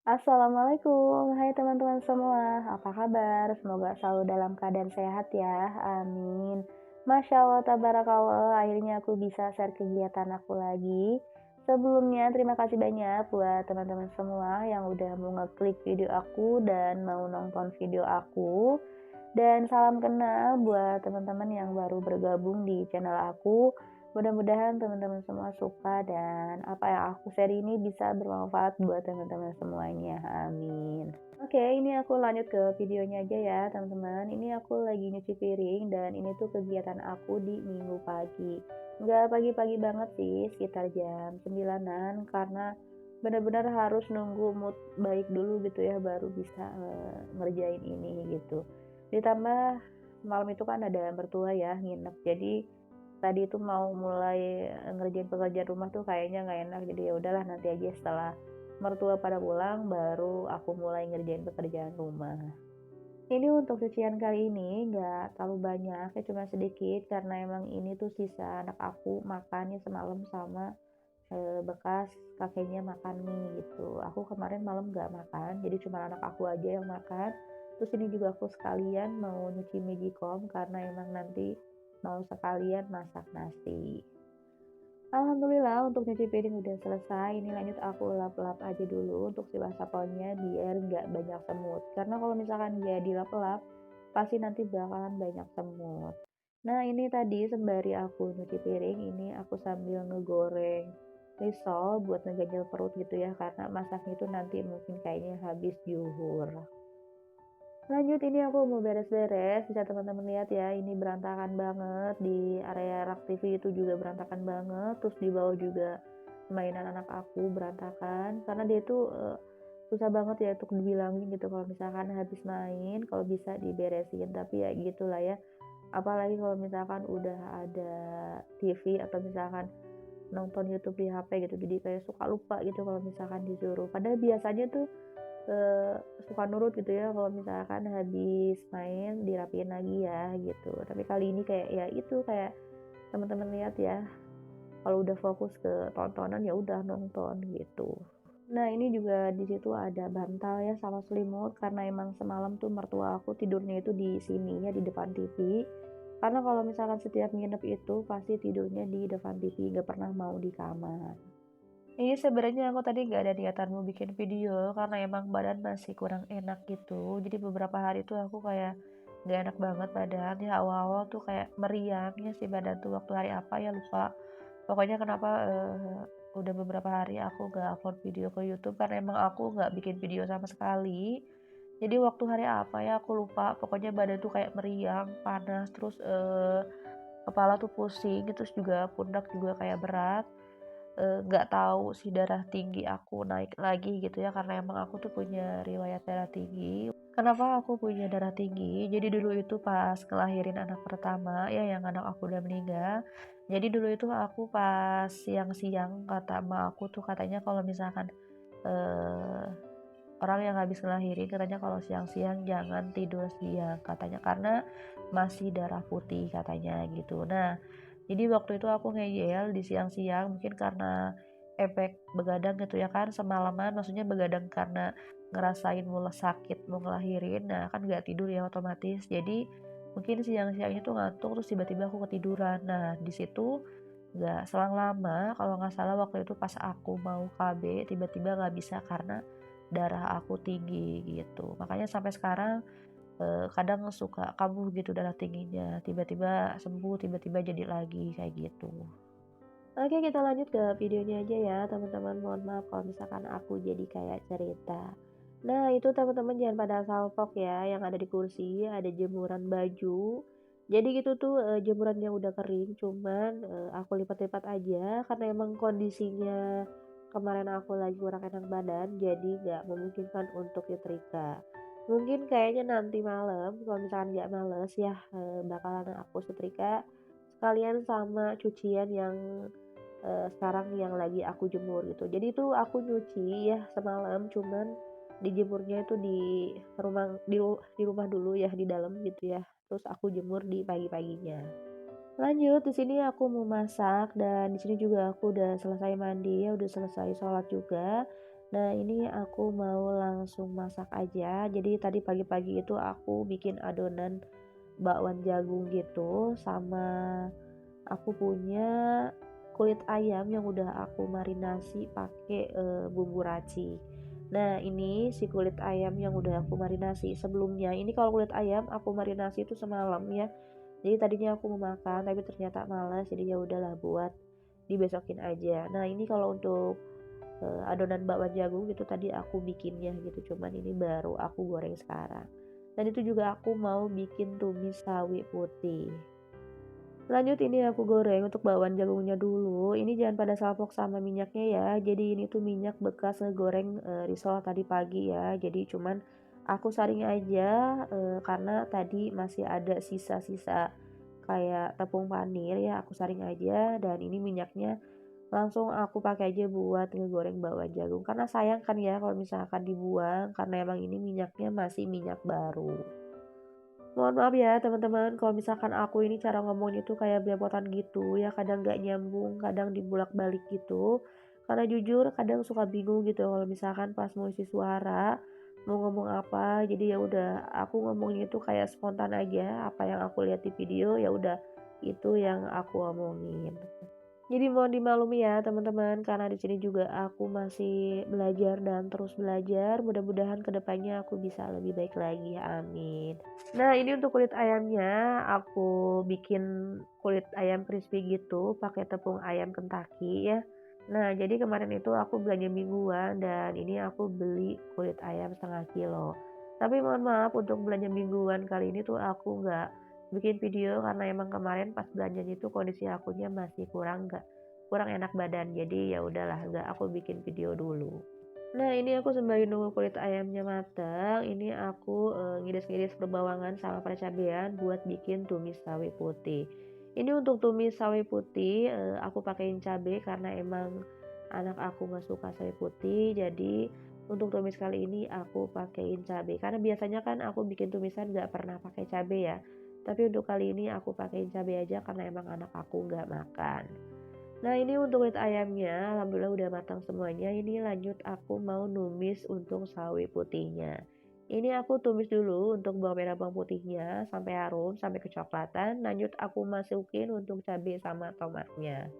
Assalamualaikum, hai teman-teman semua, apa kabar? Semoga selalu dalam keadaan sehat ya, amin. Masya Allah, tabarakallah, akhirnya aku bisa share kegiatan aku lagi. Sebelumnya, terima kasih banyak buat teman-teman semua yang udah mau ngeklik video aku dan mau nonton video aku. Dan salam kenal buat teman-teman yang baru bergabung di channel aku. Mudah-mudahan teman-teman semua suka dan apa yang aku share ini bisa bermanfaat buat teman-teman semuanya. Amin. Oke, ini aku lanjut ke videonya aja ya, teman-teman. Ini aku lagi nyuci piring dan ini tuh kegiatan aku di minggu pagi. Nggak pagi-pagi banget sih, sekitar jam 9-an karena benar-benar harus nunggu mood baik dulu gitu ya baru bisa ngerjain ini gitu. Ditambah malam itu kan ada mertua ya nginep, jadi tadi itu mau mulai ngerjain pekerjaan rumah tuh kayaknya nggak enak, jadi ya udahlah nanti aja setelah mertua pada pulang baru aku mulai ngerjain pekerjaan rumah. Ini untuk cucian kali ini nggak terlalu banyak, ya cuma sedikit karena emang ini tuh sisa anak aku makannya semalam sama bekas kakeknya makan mie gitu. Aku kemarin malam nggak makan, jadi cuma anak aku aja yang makan. Terus ini juga aku sekalian mau nyuci magicom karena emang nanti mau sekalian masak nasi. Alhamdulillah untuk nyuci piring udah selesai. Ini lanjut aku lap-lap aja dulu untuk si wastafelnya biar nggak banyak semut. Karena kalau misalkan dia dilap-lap, pasti nanti bakalan banyak semut. Nah ini tadi sembari aku nyuci piring, ini aku sambil ngegoreng risol buat ngeganjel perut gitu ya. Karena masaknya itu nanti mungkin kayaknya habis zuhur. Lanjut ini aku mau beres-beres, bisa teman-teman lihat ya, ini berantakan banget, di area rak TV itu juga berantakan banget, terus di bawah juga mainan anak aku berantakan, karena dia itu susah banget ya untuk dibilangin gitu kalau misalkan habis main, kalau bisa diberesin, tapi ya gitulah ya, apalagi kalau misalkan udah ada TV atau misalkan nonton YouTube di HP gitu, jadi kayak suka lupa gitu kalau misalkan disuruh, padahal biasanya tuh eee, suka nurut gitu ya kalau misalkan habis main dirapiin lagi ya gitu. Tapi kali ini kayak ya itu, kayak teman-teman lihat ya, kalau udah fokus ke tontonan ya udah nonton gitu. Nah ini juga di situ ada bantal ya sama selimut karena emang semalam tuh mertua aku tidurnya itu di sini ya, di depan TV. Karena kalau misalkan setiap nginep itu pasti tidurnya di depan TV, nggak pernah mau di kamar. Ini sebenarnya aku tadi nggak ada niatan mau bikin video karena emang badan masih kurang enak gitu. Jadi beberapa hari tuh aku kayak nggak enak banget badan. Ya awal-awal tuh kayak meriangnya sih badan tuh waktu hari apa ya lupa. Pokoknya kenapa udah beberapa hari aku nggak upload video ke YouTube karena emang aku nggak bikin video sama sekali. Jadi waktu hari apa ya aku lupa. Pokoknya badan tuh kayak meriang, panas, terus kepala tuh pusing, terus juga pundak juga kayak berat. Nggak tahu si darah tinggi aku naik lagi gitu ya, karena emang aku tuh punya riwayat darah tinggi. Kenapa aku punya darah tinggi? Jadi dulu itu pas ngelahirin anak pertama ya, yang anak aku udah meninggal. Jadi dulu itu aku pas siang-siang kata emak aku tuh katanya kalau misalkan, eee, orang yang habis ngelahirin katanya kalau siang-siang jangan tidur siang katanya, karena masih darah putih katanya gitu. Nah jadi waktu itu aku ngeyel di siang-siang mungkin karena efek begadang gitu ya kan semalaman, maksudnya begadang karena ngerasain mules sakit mau ngelahirin, nah kan nggak tidur ya otomatis. Jadi mungkin siang-siangnya tuh ngantuk terus tiba-tiba aku ketiduran. Nah di situ nggak selang lama kalau nggak salah waktu itu pas aku mau KB tiba-tiba nggak bisa karena darah aku tinggi gitu. Makanya sampai sekarang kadang suka kambuh gitu darah tingginya, tiba-tiba sembuh, tiba-tiba jadi lagi, kayak gitu. Oke, kita lanjut ke videonya aja ya, teman-teman. Mohon maaf kalau misalkan aku jadi kayak cerita. Nah, itu teman-teman jangan pada salfok ya, yang ada di kursi, ada jemuran baju. Jadi gitu tuh jemurannya udah kering, cuman aku lipat-lipat aja karena emang kondisinya kemarin aku lagi kurang enak badan, jadi nggak memungkinkan untuk nyetrika. Mungkin kayaknya nanti malam, kalau misalkan nggak males ya, bakalan aku setrika sekalian sama cucian yang sekarang yang lagi aku jemur gitu. Jadi itu aku nyuci ya semalam, cuman dijemurnya itu di rumah dulu ya, di dalam gitu ya. Terus aku jemur di pagi-paginya. Lanjut, di sini aku mau masak dan di sini juga aku udah selesai mandi ya, udah selesai sholat juga. Nah, ini aku mau langsung masak aja. Jadi tadi pagi-pagi itu aku bikin adonan bakwan jagung gitu, sama aku punya kulit ayam yang udah aku marinasi pakai bumbu raci. Nah, ini si kulit ayam yang udah aku marinasi sebelumnya. Ini kalau kulit ayam aku marinasi itu semalam ya. Jadi tadinya aku mau makan tapi ternyata malas, jadi ya udahlah buat dibesokin aja. Nah, ini kalau untuk adonan bakwan jagung itu tadi aku bikinnya gitu, cuman ini baru aku goreng sekarang. Dan itu juga aku mau bikin tumis sawi putih. Lanjut ini aku goreng untuk bakwan jagungnya dulu, ini jangan pada salpok sama minyaknya ya, jadi ini tuh minyak bekas ngegoreng, risol tadi pagi ya, jadi cuman aku saring aja, karena tadi masih ada sisa-sisa kayak tepung panir ya, aku saring aja dan ini minyaknya langsung aku pakai aja buat ngegoreng bakwan jagung, karena sayang kan ya kalau misalkan dibuang, karena emang ini minyaknya masih minyak baru. Mohon maaf ya teman-teman kalau misalkan aku ini cara ngomongnya tuh kayak belepotan gitu ya, kadang nggak nyambung, kadang dibulak-balik gitu. Karena jujur kadang suka bingung gitu kalau misalkan pas mau isi suara, mau ngomong apa, jadi ya udah aku ngomongnya tuh kayak spontan aja, apa yang aku lihat di video ya udah itu yang aku omongin. Jadi mohon dimaklumi ya teman-teman, karena di sini juga aku masih belajar dan terus belajar. Mudah-mudahan kedepannya aku bisa lebih baik lagi, amin. Nah, ini untuk kulit ayamnya, aku bikin kulit ayam crispy gitu, pakai tepung ayam Kentucky ya. Nah, jadi kemarin itu aku belanja mingguan dan ini aku beli kulit ayam setengah kilo. Tapi mohon maaf untuk belanja mingguan kali ini tuh aku nggak bikin video karena emang kemarin pas belanjanya itu kondisi akunya masih kurang enak badan, jadi ya udahlah nggak aku bikin video dulu. Nah, ini aku sembari nunggu kulit ayamnya matang, ini aku ngiris-ngiris perbawangan sama cabean buat bikin tumis sawi putih. Ini untuk tumis sawi putih, aku pakein cabe karena emang anak aku nggak suka sawi putih, jadi untuk tumis kali ini aku pakein cabe. Karena biasanya kan aku bikin tumisan nggak pernah pakai cabe ya, tapi untuk kali ini aku pakein cabe aja karena emang anak aku nggak makan. Nah, ini untuk kulit ayamnya, alhamdulillah udah matang semuanya. Ini lanjut aku mau numis untuk sawi putihnya. Ini aku tumis dulu untuk bawang merah bawang putihnya sampai harum, sampai kecoklatan. Lanjut aku masukin untuk cabai sama tomatnya.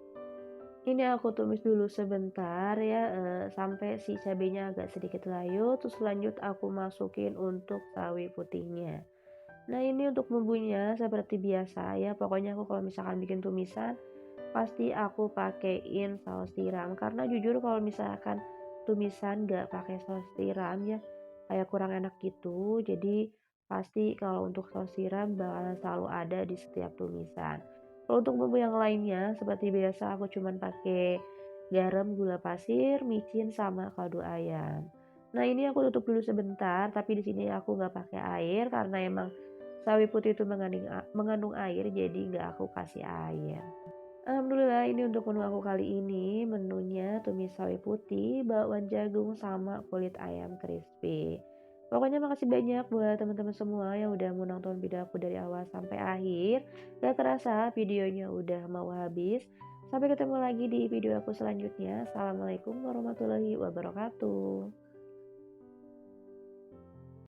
Ini aku tumis dulu sebentar ya, sampai si cabenya agak sedikit layu. Terus lanjut aku masukin untuk sawi putihnya. Nah, ini untuk bumbunya seperti biasa ya. Pokoknya aku kalau misalkan bikin tumisan pasti aku pakein saus tiram, karena jujur kalau misalkan tumisan nggak pakai saus tiram ya kayak kurang enak gitu, jadi pasti kalau untuk saus tiram bakalan selalu ada di setiap tumisan. Kalau untuk bumbu yang lainnya seperti biasa aku cuman pakai garam, gula pasir, micin sama kaldu ayam. Nah, ini aku tutup dulu sebentar, tapi di sini aku nggak pakai air karena emang sawi putih itu mengandung air, jadi nggak aku kasih air. Alhamdulillah ini untuk menu aku kali ini, menunya tumis sawi putih, bakwan jagung, sama kulit ayam crispy. Pokoknya makasih banyak buat teman-teman semua yang udah mau nonton video aku dari awal sampai akhir. Gak kerasa videonya udah mau habis. Sampai ketemu lagi di video aku selanjutnya. Assalamualaikum warahmatullahi wabarakatuh.